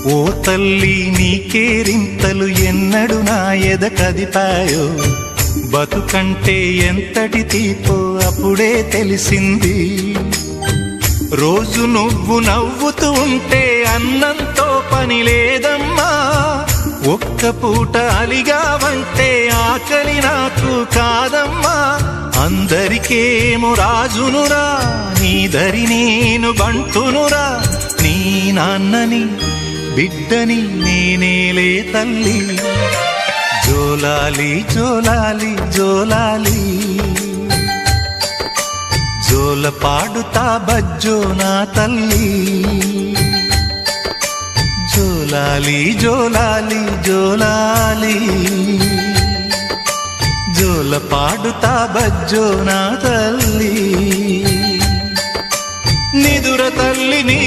ఓ తల్లి నీకేరింతలు ఎన్నడు నా ఎద కదిపాయో, బతుకంటే ఎంతటి తీపో అప్పుడే తెలిసింది. రోజు నువ్వు నవ్వుతూ ఉంటే అన్నంతో పని లేదమ్మా, ఒక్క పూట అలిగావంటే ఆకలి నాకు కాదమ్మా. అందరికేమో రాజునురా, నీ దరి నేను బంటునురా, నీ నాన్నని బిడ్డని నేనేలే తల్లి. జోలాలి జోలాలి జోలాలి, జోల పాడుతా బజ్జో నా తల్లి. జోలాలి జోలాలి జోలాలి, జోల పాడుతా బజ్జో నా తల్లి. నిదుర తల్లి నీ